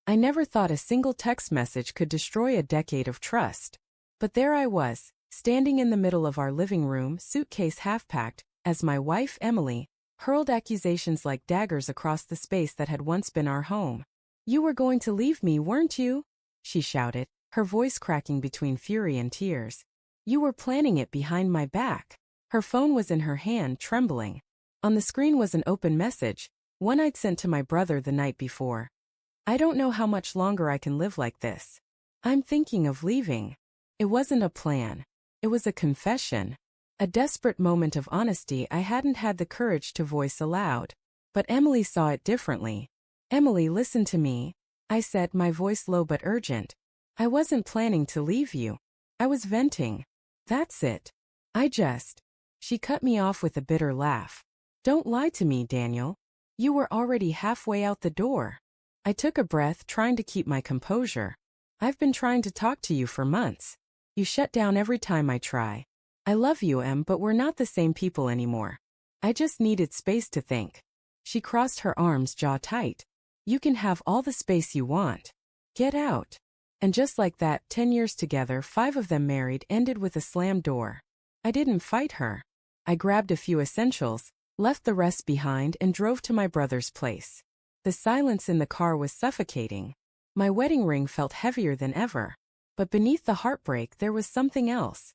I never thought a single text message could destroy a decade of trust. But there I was, standing in the middle of our living room, suitcase half-packed, as my wife, Emily, hurled accusations like daggers across the space that had once been our home. "You were going to leave me, weren't you?" she shouted, her voice cracking between fury and tears. "You were planning it behind my back." Her phone was in her hand, trembling. On the screen was an open message, one I'd sent to my brother the night before. "I don't know how much longer I can live like this. I'm thinking of leaving." It wasn't a plan. It was a confession. A desperate moment of honesty I hadn't had the courage to voice aloud. But Emily saw it differently. "Emily, listen to me," I said, my voice low but urgent. "I wasn't planning to leave you. I was venting. That's it. She cut me off with a bitter laugh. "Don't lie to me, Daniel. You were already halfway out the door." I took a breath, trying to keep my composure. "I've been trying to talk to you for months. You shut down every time I try. I love you, Em, but we're not the same people anymore. I just needed space to think." She crossed her arms, jaw tight. "You can have all the space you want. Get out." And just like that, 10 years together, 5 of them married, ended with a slammed door. I didn't fight her. I grabbed a few essentials, left the rest behind, and drove to my brother's place. The silence in the car was suffocating. My wedding ring felt heavier than ever. But beneath the heartbreak there was something else.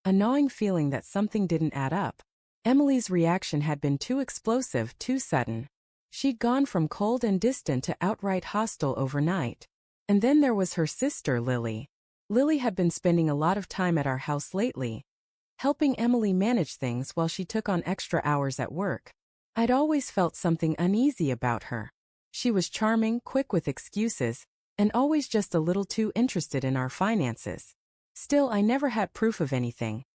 A gnawing feeling that something didn't add up. Emily's reaction had been too explosive, too sudden. She'd gone from cold and distant to outright hostile overnight. And then there was her sister, Lily. Lily had been spending a lot of time at our house lately, helping Emily manage things while she took on extra hours at work. I'd always felt something uneasy about her. She was charming, quick with excuses, and always just a little too interested in our finances. Still, I never had proof of anything.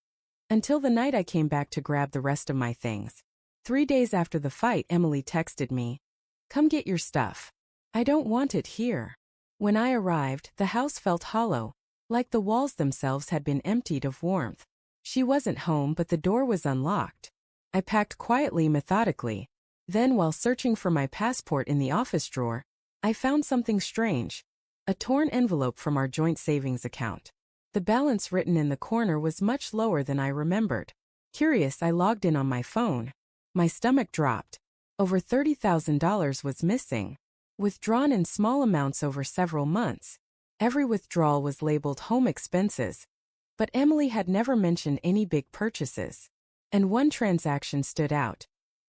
Until the night I came back to grab the rest of my things. 3 days after the fight, Emily texted me, "Come get your stuff. I don't want it here." When I arrived, the house felt hollow, like the walls themselves had been emptied of warmth. She wasn't home, but the door was unlocked. I packed quietly, methodically. Then, while searching for my passport in the office drawer, I found something strange. A torn envelope from our joint savings account. The balance written in the corner was much lower than I remembered. Curious, I logged in on my phone. My stomach dropped. Over $30,000 was missing. Withdrawn in small amounts over several months. Every withdrawal was labeled home expenses. But Emily had never mentioned any big purchases. And one transaction stood out.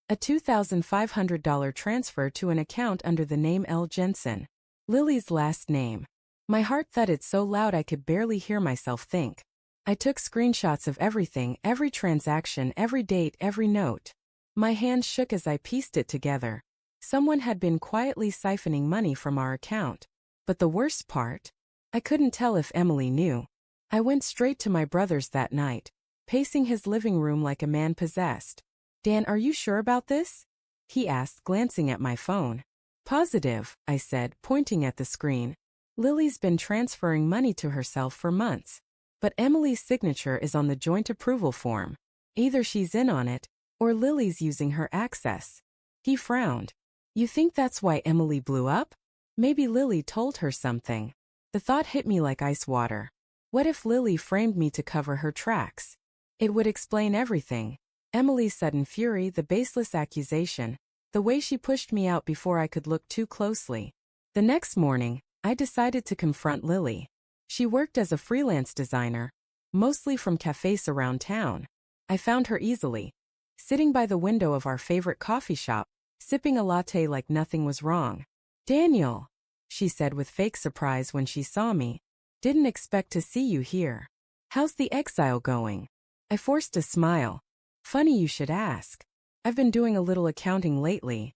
A $2,500 transfer to an account under the name L. Jensen. Lily's last name. My heart thudded so loud I could barely hear myself think. I took screenshots of everything, every transaction, every date, every note. My hands shook as I pieced it together. Someone had been quietly siphoning money from our account. But the worst part? I couldn't tell if Emily knew. I went straight to my brother's that night, pacing his living room like a man possessed. "Dan, are you sure about this?" he asked, glancing at my phone. "Positive," I said, pointing at the screen. "Lily's been transferring money to herself for months. But Emily's signature is on the joint approval form. Either she's in on it, or Lily's using her access." He frowned. "You think that's why Emily blew up? Maybe Lily told her something." The thought hit me like ice water. What if Lily framed me to cover her tracks? It would explain everything. Emily's sudden fury, the baseless accusation, the way she pushed me out before I could look too closely. The next morning, I decided to confront Lily. She worked as a freelance designer, mostly from cafes around town. I found her easily, sitting by the window of our favorite coffee shop, sipping a latte like nothing was wrong. "Daniel," she said with fake surprise when she saw me. "Didn't expect to see you here. How's the exile going?" I forced a smile. "Funny you should ask. I've been doing a little accounting lately.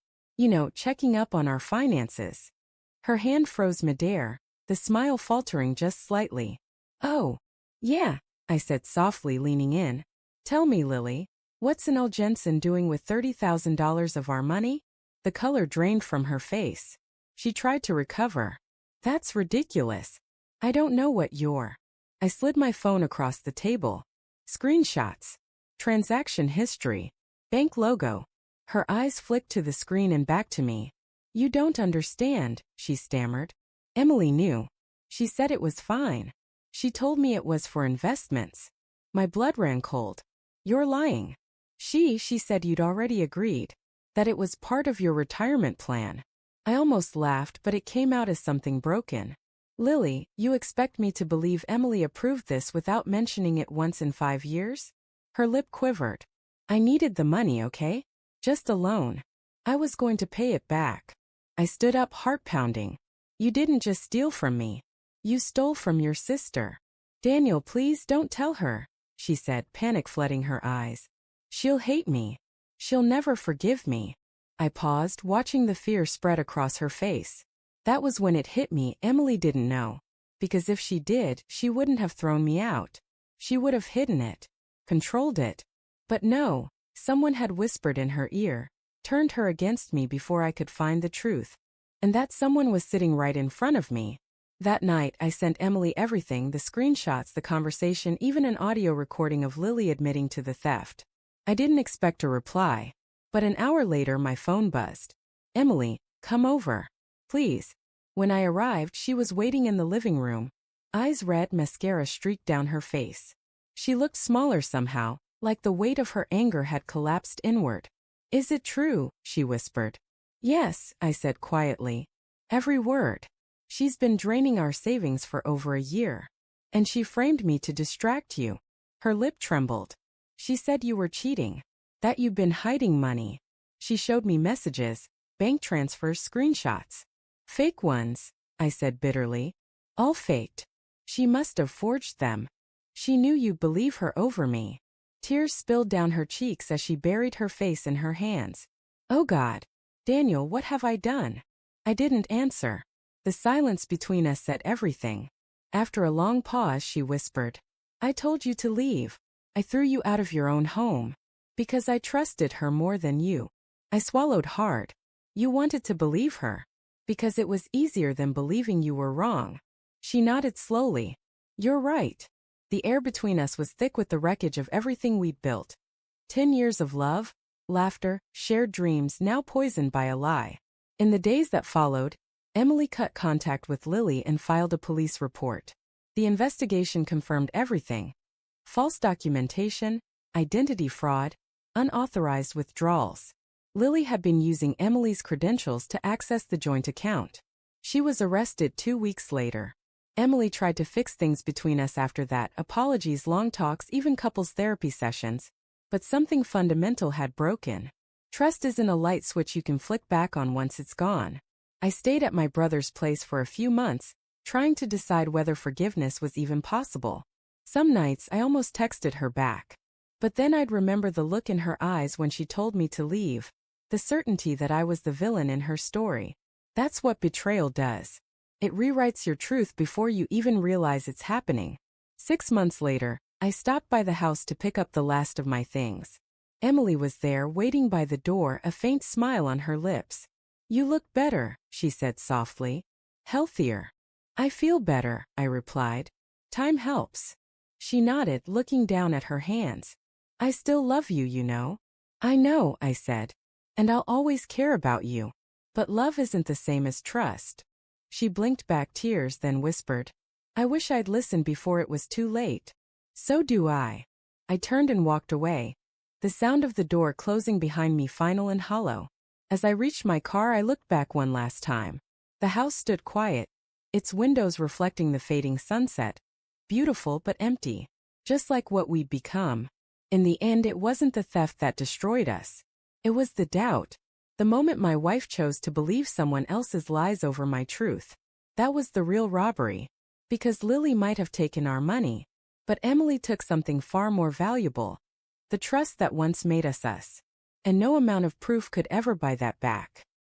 Checking up on our finances." Her hand froze midair, the smile faltering just slightly. "Oh, yeah," I said softly, leaning in. "Tell me, Lily, what's L. Jensen doing with $30,000 of our money?" The color drained from her face. She tried to recover. "That's ridiculous. I don't know what you're." I slid my phone across the table. Screenshots. Transaction history. Bank logo. Her eyes flicked to the screen and back to me. "You don't understand," she stammered. Emily knew. She said it was fine. She told me it was for investments. My blood ran cold. You're lying. She said you'd already agreed. That it was part of your retirement plan. I almost laughed, but it came out as something broken. Lily, you expect me to believe Emily approved this without mentioning it once in 5 years? Her lip quivered. I needed the money, okay? Just a loan. I was going to pay it back. I stood up, heart pounding. You didn't just steal from me. You stole from your sister. Daniel, please don't tell her, she said, panic flooding her eyes. She'll hate me. She'll never forgive me. I paused, watching the fear spread across her face. That was when it hit me. Emily didn't know. Because if she did, she wouldn't have thrown me out. She would have hidden it. Controlled it. But no, someone had whispered in her ear, turned her against me before I could find the truth. And that someone was sitting right in front of me. That night, I sent Emily everything, the screenshots, the conversation, even an audio recording of Lily admitting to the theft. I didn't expect a reply. But an hour later, my phone buzzed. Emily, come over. Please. When I arrived, she was waiting in the living room. Eyes red, mascara streaked down her face. She looked smaller somehow, like the weight of her anger had collapsed inward. Is it true? She whispered. Yes, I said quietly. Every word. She's been draining our savings for over a year. And she framed me to distract you. Her lip trembled. She said you were cheating. That you'd been hiding money. She showed me messages, bank transfers, screenshots. Fake ones, I said bitterly. All faked. She must have forged them. She knew you'd believe her over me. Tears spilled down her cheeks as she buried her face in her hands. Oh God. Daniel, what have I done? I didn't answer. The silence between us said everything. After a long pause, she whispered. I told you to leave. I threw you out of your own home. Because I trusted her more than you. I swallowed hard. You wanted to believe her. Because it was easier than believing you were wrong. She nodded slowly. You're right. The air between us was thick with the wreckage of everything we'd built. 10 years of love, laughter, shared dreams, now poisoned by a lie. In the days that followed, Emily cut contact with Lily and filed a police report. The investigation confirmed everything. False documentation, identity fraud, unauthorized withdrawals. Lily had been using Emily's credentials to access the joint account. She was arrested 2 weeks later. Emily tried to fix things between us after that, apologies, long talks, even couples therapy sessions. But something fundamental had broken. Trust isn't a light switch you can flick back on once it's gone. I stayed at my brother's place for a few months, trying to decide whether forgiveness was even possible. Some nights I almost texted her back. But then I'd remember the look in her eyes when she told me to leave, the certainty that I was the villain in her story. That's what betrayal does. It rewrites your truth before you even realize it's happening. 6 months later, I stopped by the house to pick up the last of my things. Emily was there, waiting by the door, a faint smile on her lips. You look better, she said softly. Healthier. I feel better, I replied. Time helps. She nodded, looking down at her hands. I still love you, you know. I know, I said. And I'll always care about you. But love isn't the same as trust. She blinked back tears, then whispered. I wish I'd listened before it was too late. So do I. I turned and walked away. The sound of the door closing behind me final and hollow. As I reached my car, I looked back one last time. The house stood quiet, its windows reflecting the fading sunset. Beautiful but empty. Just like what we'd become. In the end, it wasn't the theft that destroyed us. It was the doubt. The moment my wife chose to believe someone else's lies over my truth. That was the real robbery. Because Lily might have taken our money. But Emily took something far more valuable. The trust that once made us us. And no amount of proof could ever buy that back.